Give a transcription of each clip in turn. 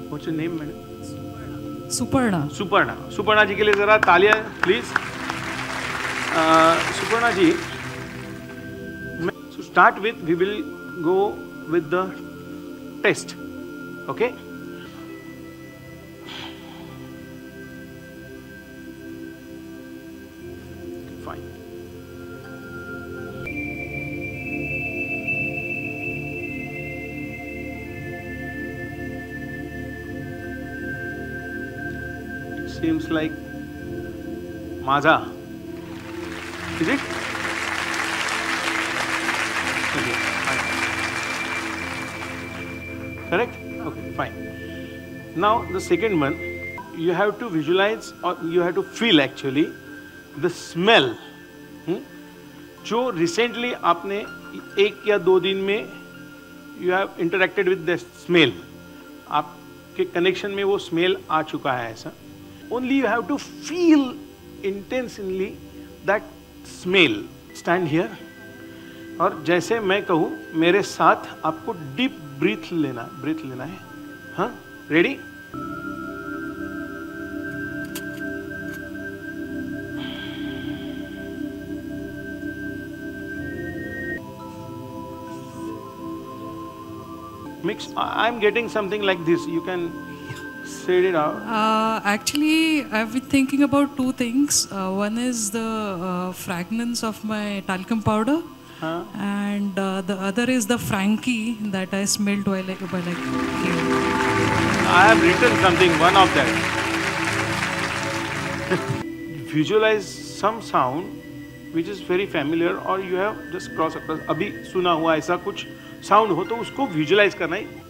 What's your name madam? Suparna. Suparna. Suparna ji के लिए ज़रा तालियां please. Suparna ji, so start with, we will go with the test. Okay? Fine. It seems like Maza. Is it? Okay, fine. Correct? Okay, fine. Now the second one, you have to visualize or you have to feel actually the smell. जो recently आपने 1 या 2 दिन में you have interacted with the smell. आपके connection में वो smell आ चुका है ऐसा. Only you have to feel intensely that smell. Stand here. और जैसे मैं कहूँ मेरे साथ आपको डीप ब्रीथ लेना है. हाँ, ready? Mix. I'm getting something like this. You can say it out. Actually, I've been thinking about 2 things. One is the fragrance of my talcum powder, and the other is the Frankie that I smelled while I came. I have written something, one of that. Visualize some sound which is very familiar or you have just cross across. अभी सुना हुआ ऐसा कुछ sound हो तो उसको visualise करना है.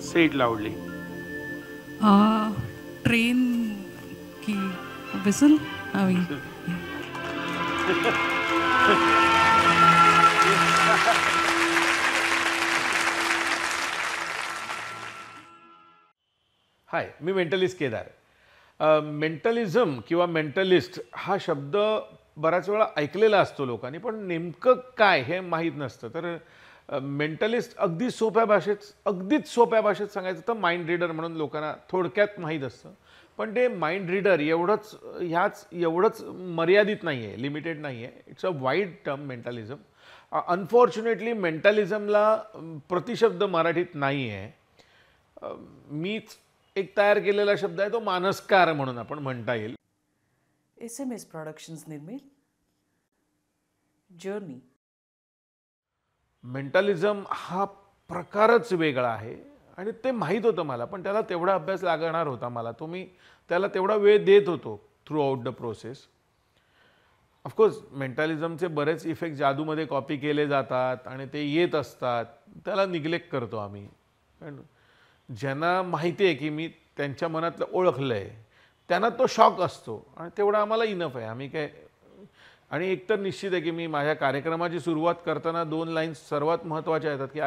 Say it loudly. Train की whistle. हाय, मी मेंटलिस्ट केदार. मेंटलिझम किंवा मेंटलिस्ट हा शब्द बऱ्याच वेळा ऐकलेला असतो लोकांनी, पण नेमकं काय हे माहीत नसतं. तर मेंटलिस्ट अगदीच सोप्या भाषेत सांगायचं तर माइंड रीडर म्हणून लोकांना थोडक्यात माहीत असतं. पण ते माइंड रीडर एवढंच मर्यादित नाही आहे, लिमिटेड नाही आहे. It's a wide term mentalism. Unfortunately मेंटलिझमला प्रतिशब्द मराठीत नाही आहे. मीच एक तयार केलेला शब्द आहे, तो मानसकार म्हणून आपण म्हणता येईल. SMS प्रोडक्शन्स निर्मित जर्नी. मेंटलिझम हा प्रकारच वेगळा आहे आणि ते माहीत होतं मला, पण त्याला तेवढा अभ्यास लागणार होता मला. मी त्याला तेवढा वेळ देत होतो throughout the process. Of course मेंटलिझमचे बरेच इफेक्ट जादूमध्ये कॉपी केले जातात आणि ते येत असतात, त्याला निग्लेक्ट करतो आम्ही. पण ज्यांना माहिती आहे की मी त्यांच्या मनातलं ओळखलं आहे त्यांना तो शॉक असतो आणि तेवढा आम्हाला इनफ आहे. आम्ही काय. आणि एकतर निश्चित आहे की मी माझ्या कार्यक्रमाची सुरुवात करताना 2 लाईन्स सर्वात महत्त्वाच्या येतात की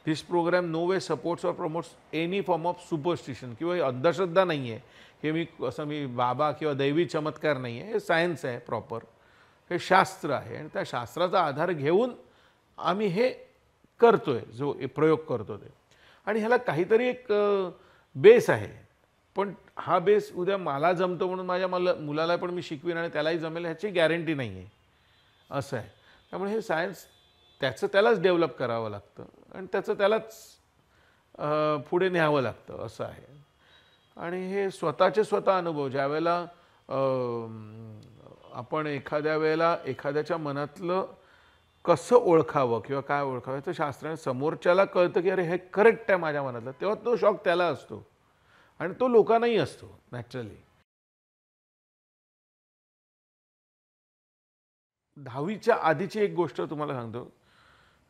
this programme no way supports or promotes any form of superstition. किंवा अंधश्रद्धा नाही आहे की मी बाबा किंवा दैवी चमत्कार नाही आहे. हे सायन्स आहे प्रॉपर, हे शास्त्र आहे आणि त्या शास्त्राचा आधार घेऊन आम्ही हे करतोय, जो प्रयोग करतो ते. आणि ह्याला काहीतरी एक बेस आहे. पण हा बेस उद्या मला जमतो म्हणून माझ्या मुलाला पण मी शिकवीन आणि त्यालाही जमेल ह्याची गॅरंटी नाही आहे, असं आहे. त्यामुळे हे सायन्स त्यालाच डेव्हलप करावं लागतं आणि त्यालाच पुढे न्यावं लागतं, असं आहे. आणि हे स्वतः अनुभव ज्यावेळेला आपण एखाद्या वेळेला एखाद्याच्या मनातलं कसं ओळखावं किंवा काय ओळखावं तर शास्त्राने समोरच्याला कळतं की अरे हे करेक्ट आहे माझ्या मनातलं, तेव्हा तो शॉक त्याला असतो आणि तो लोकांनाही असतो नॅचरली. 10वीच्या आधीची एक गोष्ट तुम्हाला सांगतो,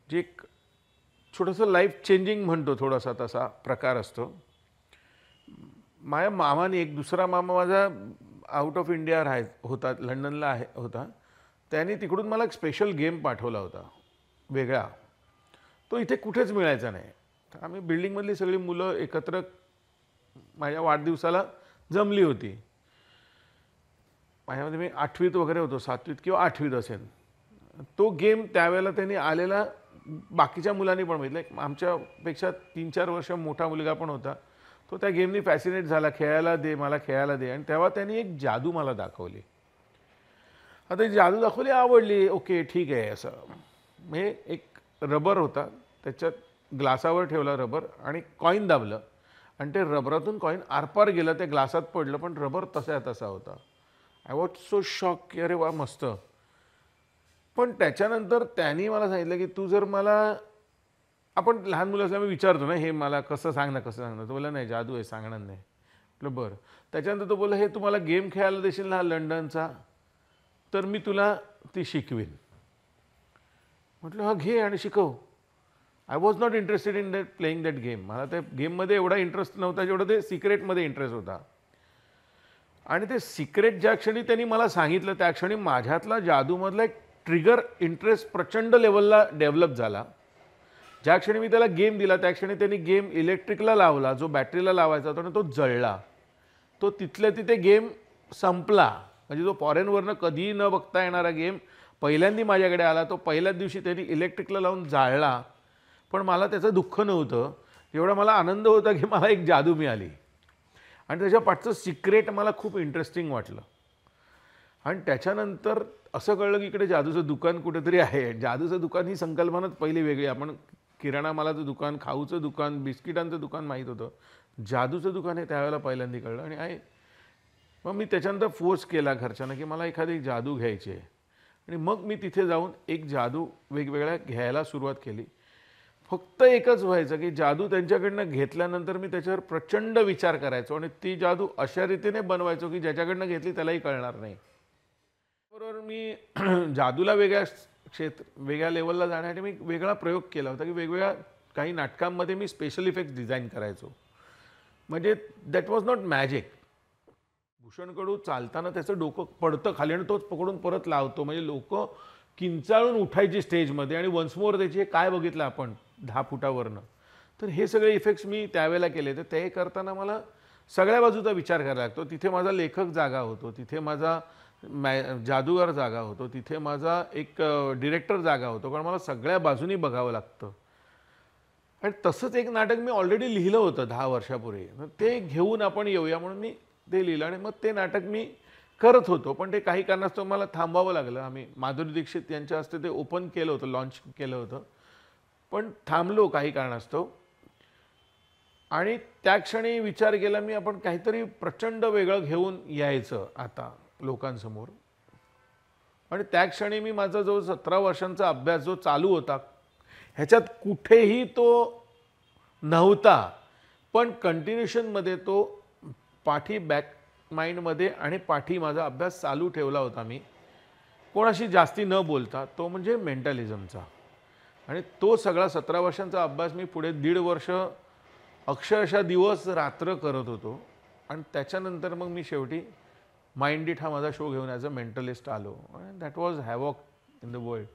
जी एक छोटंसं लाईफ चेंजिंग म्हणतो, थोडासा तसा प्रकार असतो. माझ्या मामाने, एक दुसरा मामा माझा आउट ऑफ इंडिया होता, लंडनला होता. त्यांनी तिकडून मला एक स्पेशल गेम पाठवला होता वेगळा. तो इथे कुठेच मिळायचा नाही. आम्ही बिल्डिंगमधली सगळी मुलं एकत्र माझ्या वाढदिवसाला जमली होती. माझ्यामध्ये मी 8वीत वगैरे होतो, 7वीत किंवा 8वीत असेल. तो गेम त्यावेळेला त्यांनी आलेला बाकीच्या मुलांनी पण बघितलं. एक आमच्यापेक्षा 3-4 वर्ष मोठा मुलगा पण होता. तो त्या गेमनी फॅसिनेट झाला, खेळायला दे, मला खेळायला दे. आणि तेव्हा त्यांनी एक जादू मला दाखवली. आता जादू दाखवली, आवडली, ओके ठीक आहे. असं म्हणजे एक रबर होता, त्याच्यात ग्लासावर ठेवला रबर आणि कॉईन दाबलं आणि ते रबरातून कॉईन आरपार गेलं, ते ग्लासात पडलं, पण रबर तसा तसा होता. आय वॉज सो शॉक की अरे वा मस्त. पण त्याच्यानंतर त्यांनी मला सांगितलं की तू जर मला, आपण लहान मुलं असल्यामुळे विचारतो ना, हे मला कसं सांग ना, कसं सांग ना. तो बोला नाही जादू आहे, सांगणार नाही. म्हटलं बरं. त्याच्यानंतर तो बोला हे तुम्हाला गेम खेळायला देशील ना लंडनचा, तर मी तुला ती शिकवीन. म्हटलं हा घे आणि शिकव. I was not interested in that playing that game. मला त्या गेममध्ये एवढा इंटरेस्ट नव्हता जेवढा ते सिक्रेटमध्ये इंटरेस्ट होता. आणि ते सिक्रेट ज्या क्षणी त्यांनी मला सांगितलं त्या क्षणी माझ्यातला जादूमधला एक ट्रिगर इंटरेस्ट प्रचंड लेवलला डेव्हलप झाला. ज्या क्षणी मी त्याला गेम दिला त्या क्षणी त्यांनी गेम इलेक्ट्रिकला लावला, जो बॅटरीला लावायचा होता आणि तो जळला. तो तिथल्या तिथे गेम संपला. म्हणजे जो फॉरेनवरनं कधीही न बघता येणारा गेम पहिल्यांदा माझ्याकडे आला. तो पहिल्याच दिवशी त्यांनी इलेक्ट्रिकला लावून जाळला. पण मला त्याचं दुःख नव्हतं, एवढा मला आनंद होता की मला एक जादू मिळाली. आणि त्याच्या पाठचं सिक्रेट मला खूप इंटरेस्टिंग वाटलं. आणि त्याच्यानंतर असं कळलं की इकडे जादूचं दुकान कुठेतरी आहे. जादूचं दुकान ही संकल्पनाच पहिली वेगळी. आपण किराणा मालाचं दुकान, खाऊचं दुकान, बिस्किटांचं दुकान माहीत होतं. जादूचं दुकान हे त्यावेळेला पहिल्यांदा कळलं. आणि मग मी त्याच्यानंतर फोर्स केला घरच्यांना की मला एखादी जादू घ्यायची आहे. आणि मग मी तिथे जाऊन एक जादू वेगवेगळ्या घ्यायला सुरुवात केली. फक्त एकच व्हायचं की जादू त्यांच्याकडनं घेतल्यानंतर मी त्याच्यावर प्रचंड विचार करायचो आणि ती जादू अशा रीतीने बनवायचो की ज्याच्याकडनं घेतली त्यालाही कळणार नाही. बरोबर. मी जादूला वेगळ्या लेवलला जाण्यासाठी मी वेगळा प्रयोग केला होता की वेगवेगळ्या काही नाटकांमध्ये मी स्पेशल इफेक्ट्स डिझाईन करायचो. म्हणजे that was not magic. Bhushan Kadu चालताना त्याचं डोकं पडतं खाली आणि तोच पकडून परत लावतो. म्हणजे लोक किंचाळून उठायची स्टेजमध्ये आणि वन्स मोर त्याची काय बघितलं आपण 10 फुटावरनं. तर हे सगळे इफेक्ट्स मी त्यावेळेला केले. तर ते करताना मला सगळ्या बाजूचा विचार करायला लागतो. तिथे माझा लेखक जागा होतो, तिथे माझा जादूगार जागा होतो, तिथे माझा एक डिरेक्टर जागा होतो, कारण मला सगळ्या बाजूनी बघावं लागतं. आणि तसंच एक नाटक मी ऑलरेडी लिहिलं होतं 10 वर्षापूर्वी. ते घेऊन आपण येऊया म्हणून मी ते लिहिलं आणि मग ते नाटक मी करत होतो. पण ते काही कारणास्तव मला थांबावं लागलं. आम्ही माधुरी दीक्षित यांच्या हस्ते ते ओपन केलं होतं, लॉन्च केलं होतं, पण थांबलो काही कारणास्तव. आणि त्या क्षणी विचार केला मी आपण काहीतरी प्रचंड वेगळं घेऊन यायचं आता लोकांसमोर. आणि त्या क्षणी मी माझा जो 17 वर्षांचा अभ्यास जो चालू होता ह्याच्यात कुठेही तो नव्हता, पण कंटिन्युएशनमध्ये तो पाठी बॅक माइंडमध्ये आणि पाठी माझा अभ्यास चालू ठेवला होता मी कोणाशी जास्ती न बोलता. तो म्हणजे मेंटलिझमचा. आणि तो सगळा 17 वर्षांचा अभ्यास मी पुढे 1.5 वर्ष अक्षरशः दिवस रात्र करत होतो. आणि त्याच्यानंतर मग मी शेवटी माइंड इट हा माझा शो घेऊन ॲज अ मेंटलिस्ट आलो. आणि that was havoc in the world.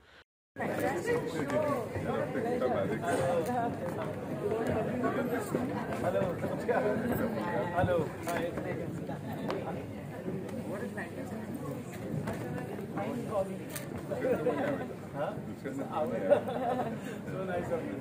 So nice of you.